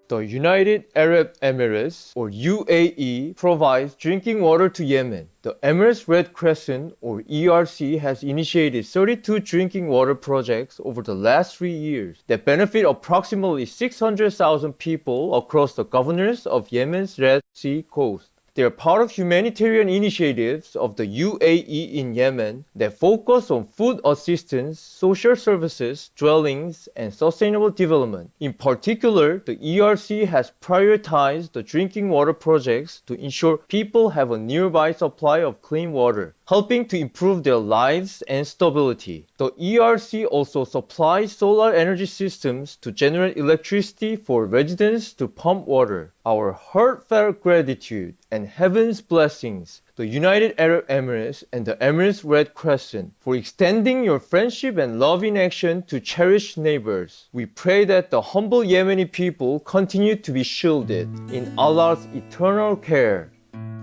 The United Arab Emirates, or UAE, provides drinking water to Yemen. The Emirates Red Crescent, or ERC, has initiated 32 drinking water projects over the last 3 years that benefit approximately 600,000 people across the governors of Yemen's Red Sea coast. They are part of humanitarian initiatives of the UAE in Yemen that focus on food assistance, social services, dwellings, and sustainable development. In particular, the ERC has prioritized the drinking water projects to ensure people have a nearby supply of clean water, helping to improve their lives and stability. The ERC also supplies solar energy systems to generate electricity for residents to pump water. Our heartfelt gratitude and heaven's blessings, the United Arab Emirates and the Emirates Red Crescent, for extending your friendship and love in action to cherished neighbors. We pray that the humble Yemeni people continue to be shielded in Allah's eternal care.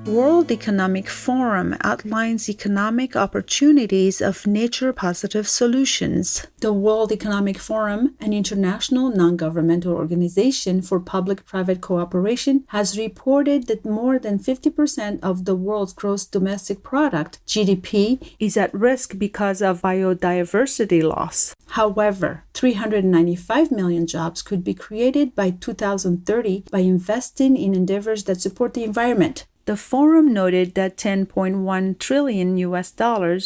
World Economic Forum outlines economic opportunities of nature-positive solutions. The World Economic Forum, an international non-governmental organization for public-private cooperation, has reported that more than 50% of the world's gross domestic product, GDP, is at risk because of biodiversity loss. However, 395 million jobs could be created by 2030 by investing in endeavors that support the environment. The forum noted that $10.1 trillion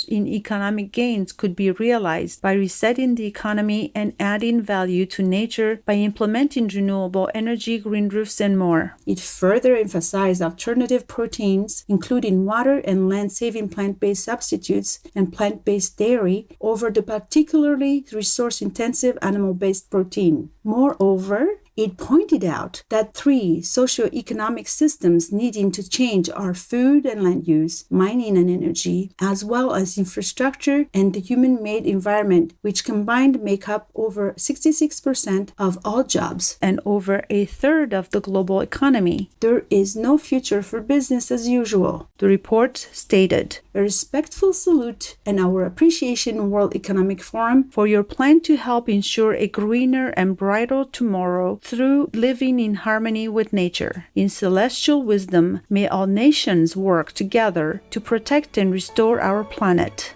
in economic gains could be realized by resetting the economy and adding value to nature by implementing renewable energy, green roofs, and more. It further emphasized alternative proteins, including water and land-saving plant-based substitutes and plant-based dairy, over the particularly resource-intensive animal-based protein. Moreover, it pointed out that 3 socio-economic systems needing to change are food and land use, mining and energy, as well as infrastructure and the human-made environment, which combined make up over 66% of all jobs and over a third of the global economy. There is no future for business as usual, the report stated. A respectful salute and our appreciation, World Economic Forum, for your plan to help ensure a greener and brighter tomorrow through living in harmony with nature. In celestial wisdom, may all nations work together to protect and restore our planet.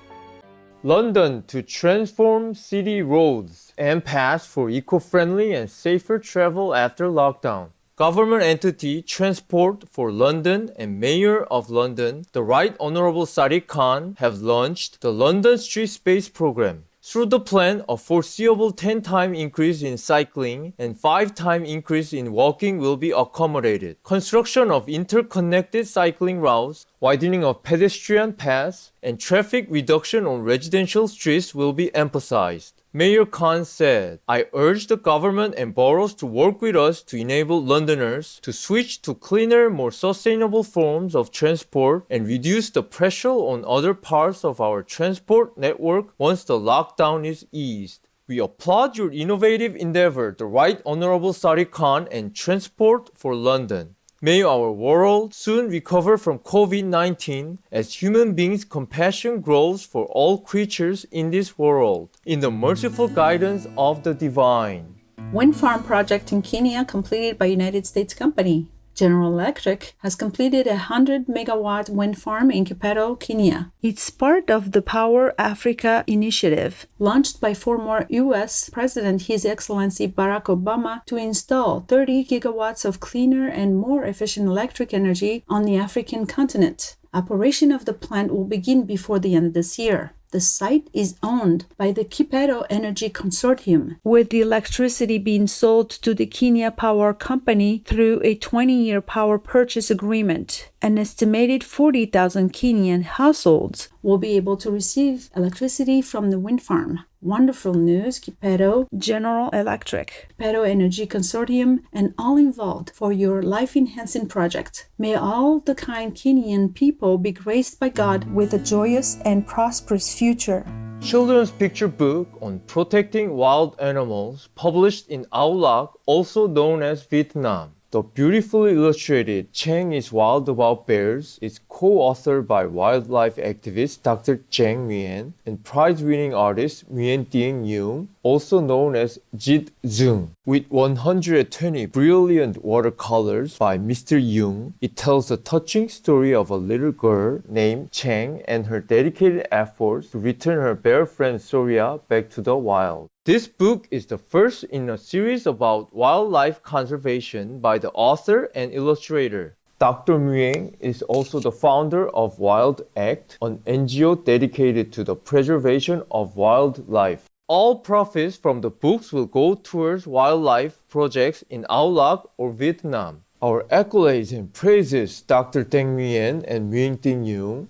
London to transform city roads and paths for eco-friendly and safer travel after lockdown. Government entity Transport for London and Mayor of London, the Right Honourable Sadiq Khan, have launched the London Street Space Programme. Through the plan, a foreseeable 10-time increase in cycling and 5-time increase in walking will be accommodated. Construction of interconnected cycling routes, widening of pedestrian paths, and traffic reduction on residential streets will be emphasized. Mayor Khan said, "I urge the government and boroughs to work with us to enable Londoners to switch to cleaner, more sustainable forms of transport and reduce the pressure on other parts of our transport network once the lockdown is eased. We applaud your innovative endeavor, the Right Honourable Sadiq Khan and Transport for London. May our world soon recover from COVID-19 as human beings' compassion grows for all creatures in this world, in the merciful guidance of the divine." Wind farm project in Kenya completed by United States company. General Electric has completed a 100-megawatt wind farm in Kipero, Kenya. It's part of the Power Africa initiative, launched by former U.S. President His Excellency Barack Obama to install 30 gigawatts of cleaner and more efficient electric energy on the African continent. Operation of the plant will begin before the end of this year. The site is owned by the Kipero Energy Consortium, with the electricity being sold to the Kenya Power Company through a 20-year power purchase agreement. An estimated 40,000 Kenyan households will be able to receive electricity from the wind farm. Wonderful news, Kipero, General Electric, Kipero Energy Consortium, and all involved for your life-enhancing project. May all the kind Kenyan people be graced by God with a joyous and prosperous future. Children's picture book on protecting wild animals, published in Âu Lạc, also known as Vietnam. The beautifully illustrated Chang is Wild About Bears is co-authored by wildlife activist Dr. Chang Nguyen and prize-winning artist Nguyen Tiên Nhung also known as Jit-Zung. With 120 brilliant watercolors by Mr. Jung, it tells the touching story of a little girl named Chang and her dedicated efforts to return her bear friend Soria back to the wild. This book is the first in a series about wildlife conservation by the author and illustrator. Dr. Nguyen is also the founder of Wild Act, an NGO dedicated to the preservation of wildlife. All profits from the books will go towards wildlife projects in Âu Lạc or Vietnam. Our accolades and praises Dr. Deng Nguyen and Nguyen Tinh Nhung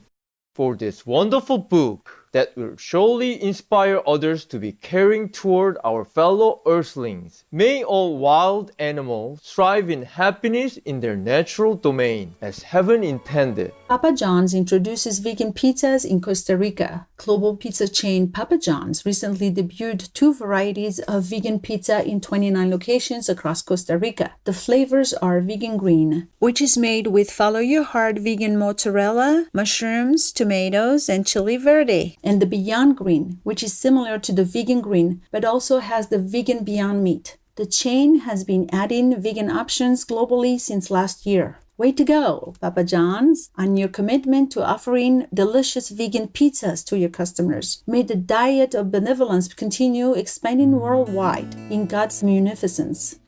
for this wonderful book that will surely inspire others to be caring toward our fellow earthlings. May all wild animals thrive in happiness in their natural domain, as heaven intended. Papa John's introduces vegan pizzas in Costa Rica. Global pizza chain Papa John's recently debuted 2 varieties of vegan pizza in 29 locations across Costa Rica. The flavors are vegan green, which is made with follow your heart vegan mozzarella, mushrooms, tomatoes, and chili verde, and the Beyond Green, which is similar to the vegan green but also has the vegan Beyond Meat. The chain has been adding vegan options globally since last year. Way to go, Papa John's, on your commitment to offering delicious vegan pizzas to your customers. May the diet of benevolence continue expanding worldwide in God's munificence.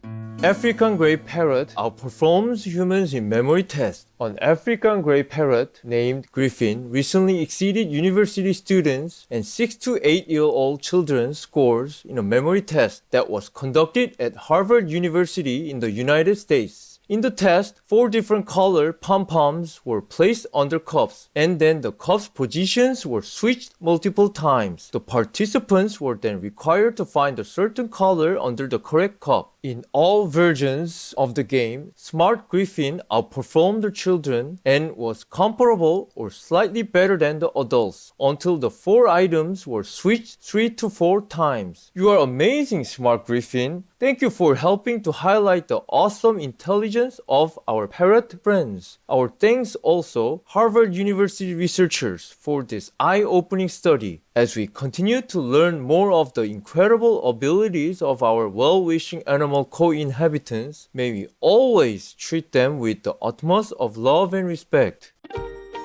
African gray parrot outperforms humans in memory tests. An African gray parrot named Griffin recently exceeded university students and 6 to 8-year-old children's scores in a memory test that was conducted at Harvard University in the United States. In the test, 4 different color pom-poms were placed under cups, and then the cups' positions were switched multiple times. The participants were then required to find a certain color under the correct cup. In all versions of the game, Smart Griffin outperformed the children and was comparable or slightly better than the adults until the 4 items were switched 3 to 4 times. You are amazing, Smart Griffin. Thank you for helping to highlight the awesome intelligence of our parrot friends. Our thanks also Harvard University researchers for this eye-opening study. As we continue to learn more of the incredible abilities of our well-wishing animal co-inhabitants, may we always treat them with the utmost of love and respect.